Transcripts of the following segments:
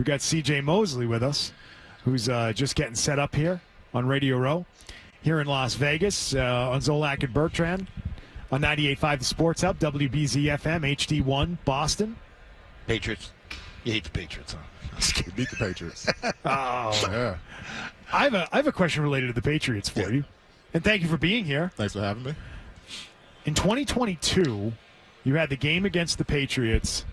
We've got C.J. Mosley with us, who's just getting set up here on Radio Row, here in Las Vegas, on Zolak and Bertrand, on 98.5 The Sports Hub, WBZ-FM, HD1, Boston. Patriots. You hate the Patriots, huh? Beat the Patriots. Oh. Yeah. I have a question related to the Patriots for you. And thank you for being here. Thanks for having me. In 2022, you had the game against the Patriots,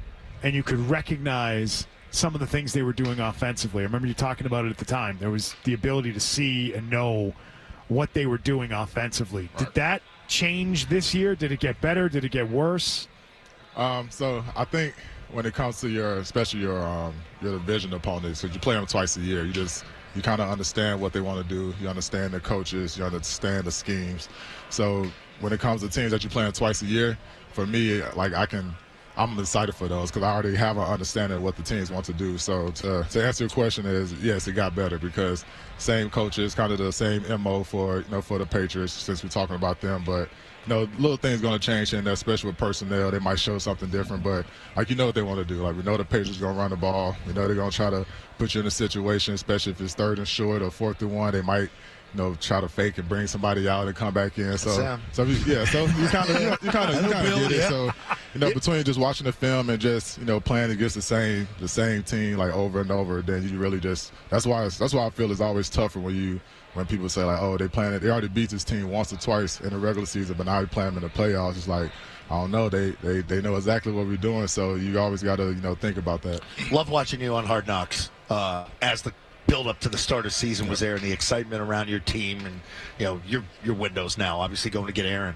and you could recognize some of the things they were doing offensively. I remember you talking about it at the time. There was the ability to see and know what they were doing offensively. Right. Did that change this year? Did it get better? Did it get worse? So I think when it comes to especially your division opponents, because you play them twice a year, you kind of understand what they want to do. You understand the coaches. You understand the schemes. So when it comes to teams that you're playing twice a year, for me, like I'm excited for those because I already have an understanding of what the teams want to do. So to answer your question is, yes, it got better because same coaches, kind of the same MO for the Patriots since we're talking about them. But little things going to change in there, especially with personnel. They might show something different, but what they want to do. Like we know the Patriots going to run the ball. We know they're going to try to put you in a situation, especially if it's 3rd and short or 4th and 1. They might try to fake and bring somebody out and come back in. So you kind of get it. So between just watching the film and just playing against the same team like over and over, then you really just that's why I feel it's always tougher when people say like, oh, they already beat this team once or twice in the regular season, but now you play them in the playoffs. It's like, I don't know, they know exactly what we're doing, so you always got to think about that. Love watching you on Hard Knocks as the build up to the start of the season was there and the excitement around your team and your windows now obviously going to get Aaron,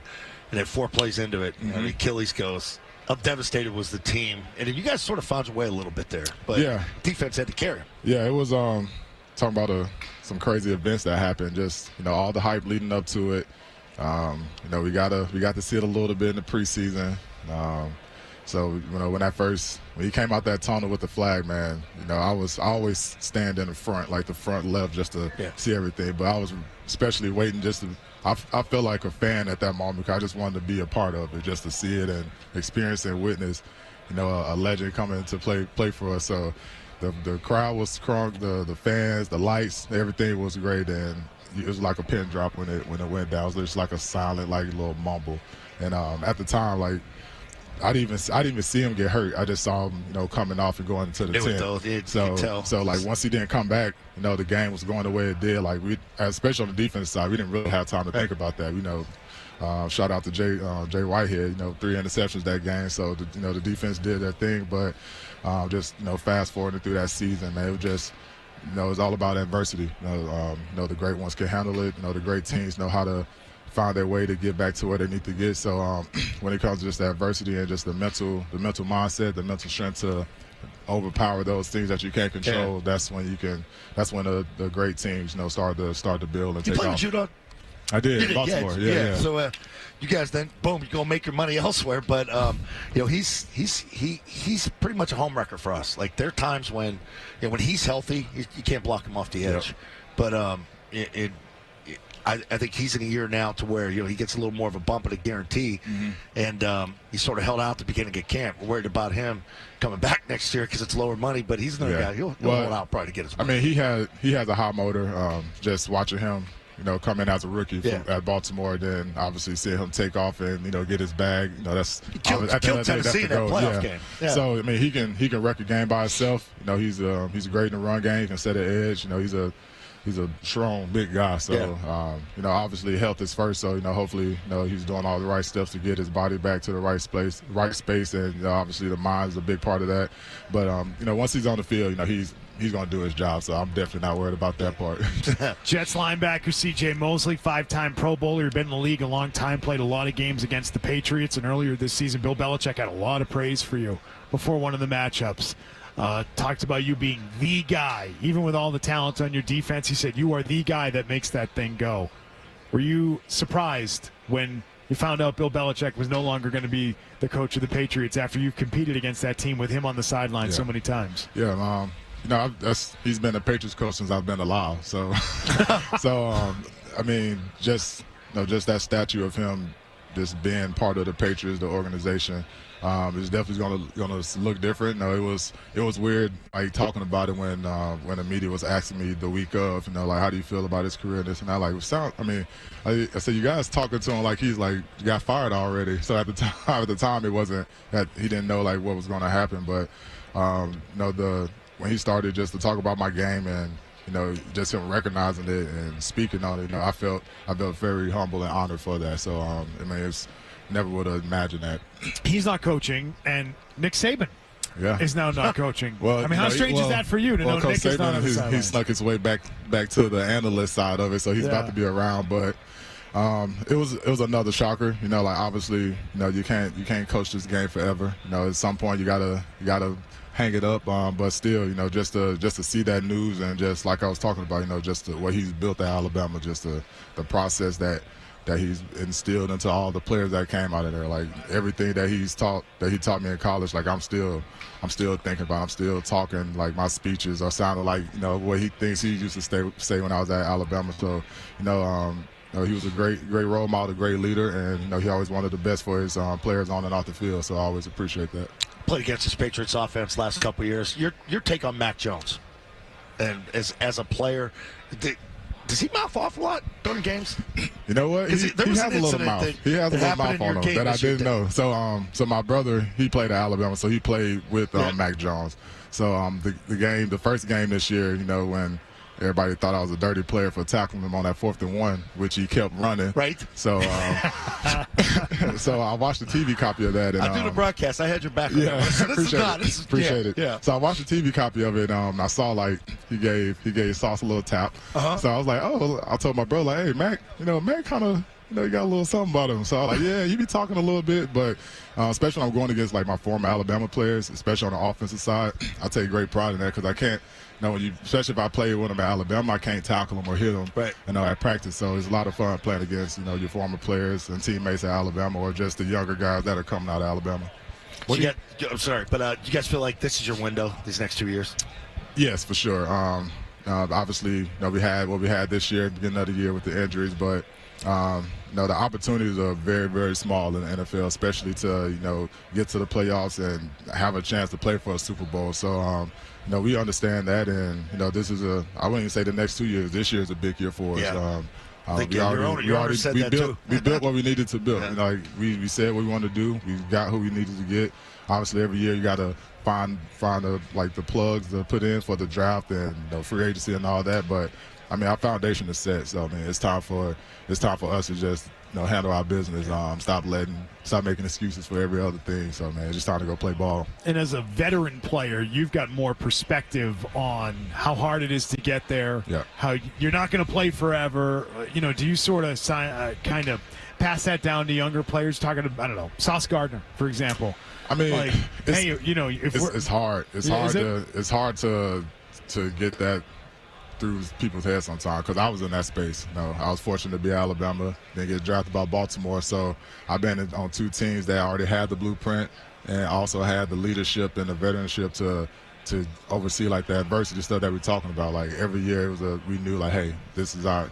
and then 4 plays into it, the Achilles goes. How devastated was the team? And then you guys sort of found your way a little bit there, but defense had to carry him. Yeah, it was talking about some crazy events that happened. Just all the hype leading up to it. We got to see it a little bit in the preseason. So when he came out that tunnel with the flag, man, I always stand in the front, like the front left, just to see everything. But I was especially waiting just to. I felt like a fan at that moment because I just wanted to be a part of it, just to see it and experience and witness, a legend coming to play for us. So the crowd was strong, the fans, the lights, everything was great, and it was like a pin drop when it went down. It was just like a silent, like little mumble. And at the time, like I didn't even see him get hurt. I just saw him, coming off and going into the tent. So like once he didn't come back, the game was going the way it did. Like especially on the defense side, we didn't really have time to think about that. Shout out to Jay Whitehead. 3 interceptions that game. So the defense did their thing, but just fast forwarding through that season, man, it was just. It's all about adversity. The great ones can handle it. The great teams know how to find their way to get back to where they need to get. So when it comes to just the adversity and just the mental mindset, the mental strength to overpower those things that you can't control, that's when the great teams start to build and take off. You played with I did. Baltimore. Yeah. So you guys then, boom, you go make your money elsewhere. But he's pretty much a home wrecker for us. Like there are times when when he's healthy, you can't block him off the edge. Yep. But I think he's in a year now to where he gets a little more of a bump and a guarantee, and he's sort of held out at the beginning of camp. We're worried about him coming back next year because it's lower money, but he's another guy. He'll hold out probably to get his money. I mean, he has a high motor. Just watching him. Come in as a rookie at Baltimore, then obviously see him take off and get his bag. That's killed Tennessee in that playoff game. Yeah. So I mean, he can wreck a game by himself. He's great in the run game. He can set an edge. He's a strong, big guy. So obviously health is first. So hopefully he's doing all the right steps to get his body back to the right space, and obviously the mind is a big part of that. But once he's on the field, he's going to do his job, so I'm definitely not worried about that part. Jets linebacker C.J. Mosley, 5-time Pro Bowler. You've been in the league a long time, played a lot of games against the Patriots, and earlier this season, Bill Belichick had a lot of praise for you before one of the matchups. Talked about you being the guy. Even with all the talent on your defense, he said you are the guy that makes that thing go. Were you surprised when you found out Bill Belichick was no longer going to be the coach of the Patriots after you've competed against that team with him on the sideline so many times? Yeah, he's been a Patriots coach since I've been alive. So, I mean, just that statue of him just being part of the Patriots, the organization. It's definitely gonna look different. No, it was weird, like talking about it when the media was asking me the week of, like how do you feel about his career and this and that. Like, I said, you guys talking to him like he's like got fired already. So at the time, it wasn't that he didn't know like what was going to happen. But when he started just to talk about my game and just him recognizing it and speaking on it, I felt very humble and honored for that. So it's never would have imagined that. He's not coaching, and Nick Saban is now not coaching. Well, how strange is that for you to know Nick Saban is not on the sideline? He snuck his way back to the analyst side of it, so he's about to be around. But it was another shocker. Like obviously, you can't coach this game forever. At some point you gotta hang it up. But still, just to see that news and just like I was talking about, just what he's built at Alabama, just the process that he's instilled into all the players that came out of there. Like everything that he taught me in college, like I'm still thinking about. I'm still talking, like my speeches are sounding like what he thinks he used to say when I was at Alabama. So he was a great role model, great leader, and he always wanted the best for his players on and off the field. So I always appreciate that. Played against this Patriots offense last couple of years. Your take on Mac Jones, and as a player, does he mouth off a lot during games? You know what? He has a little mouth. He has a little mouth on him that I didn't know. So my brother, he played at Alabama, so he played with Mac Jones. So the first game this year, when everybody thought I was a dirty player for tackling him on that 4th and 1, which he kept running. Right. So so I watched the TV copy of that. And, I do the broadcast. I had your back. Yeah, appreciate it. Yeah. So I watched the TV copy of it. I saw like he gave Sauce a little tap. So I was like, I told my brother, like, hey, Mac, Mac kind of. He got a little something about him. So I was like, yeah, you be talking a little bit, but especially when I'm going against like my former Alabama players, especially on the offensive side, I take great pride in that because I can't, especially if I play with them at Alabama, I can't tackle them or hit them, right. At practice. So it's a lot of fun playing against, your former players and teammates at Alabama or just the younger guys that are coming out of Alabama. I'm sorry, but you guys feel like this is your window these next 2 years? Yes, for sure. Obviously, we had what we had this year, beginning of the year with the injuries, but the opportunities are very, very small in the NFL, especially to get to the playoffs and have a chance to play for a Super Bowl. So we understand that, and this is I wouldn't even say the next 2 years. This year is a big year for us. Yeah. I think your owner said that too. We built what we needed to build. We said what we wanted to do. We got who we needed to get. Obviously, every year you got to find the plugs to put in for the draft and free agency and all that, but. Our foundation is set, so it's time for us to just handle our business. Stop making excuses for every other thing. So it's just time to go play ball. And as a veteran player, you've got more perspective on how hard it is to get there. Yeah. How you're not going to play forever. Do you sort of kind of pass that down to younger players? Talking to, I don't know, Sauce Gardner, for example. It's hard. It's hard to get that through people's heads sometimes because I was in that space. I was fortunate to be at Alabama, then get drafted by Baltimore. So I've been on 2 teams that already had the blueprint and also had the leadership and the veteranship to oversee like the adversity stuff that we're talking about. Like every year we knew like, hey, this is our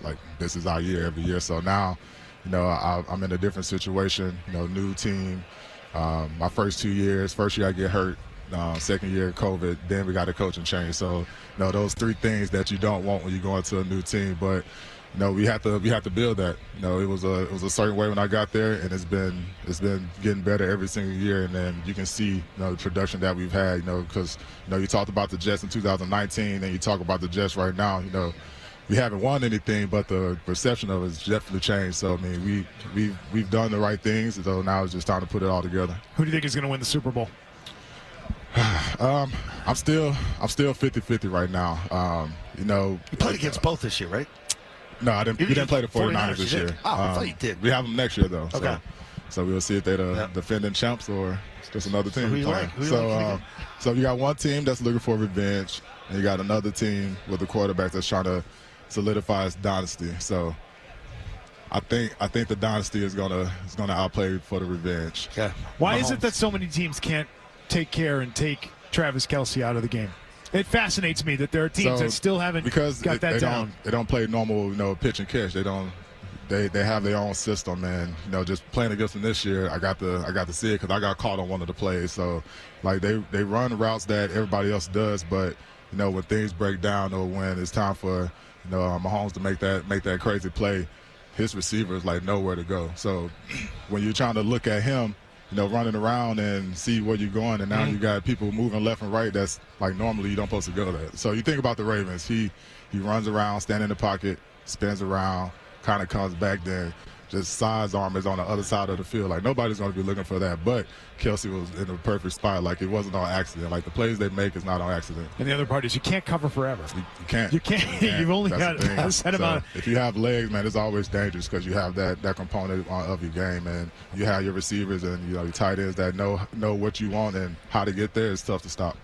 year every year. So now, I'm in a different situation. New team. My first year I get hurt. Second year COVID, then we got a coaching change. So, those 3 things that you don't want when you go into a new team. But, we have to build that. It was a certain way when I got there, and it's been getting better every single year. And then you can see, the production that we've had. Because you talked about the Jets in 2019, and you talk about the Jets right now. We haven't won anything, but the perception of it has definitely changed. So we've done the right things. So now it's just time to put it all together. Who do you think is going to win the Super Bowl? I'm still 50-50 right now. You played against both this year, right? No, I didn't. We didn't play the 49ers this year. Oh, I thought you did. We have them next year though. Okay. So we'll see if they're the defending champs or just another team. Who you like? So you got one team that's looking for revenge, and you got another team with a quarterback that's trying to solidify its dynasty. So I think the dynasty is gonna outplay for the revenge. Yeah. Why is it that so many teams can't take care and take Travis Kelce out of the game? It fascinates me that there are teams that still haven't got that down. They don't play normal, pitch and catch. They they have their own system, and just playing against them this year, I got to see it because I got caught on one of the plays. So like they run routes that everybody else does, but when things break down or when it's time for Mahomes to make that crazy play, his receivers like nowhere to go. So when you're trying to look at him, running around and see where you're going, and now you got people moving left and right that's like normally you don't supposed to go there. So you think about the Ravens, he runs around, stands in the pocket, spins around, kind of comes back, then just sidearm is on the other side of the field. Like nobody's going to be looking for that, but Kelsey was in the perfect spot. Like it wasn't on accident. Like the plays they make is not on accident. And the other part is you can't cover forever. You can't. You can't. You've only got a set amount. If you have legs, man, it's always dangerous because you have that component of your game, and you have your receivers and your tight ends that know what you want and how to get there. It's tough to stop.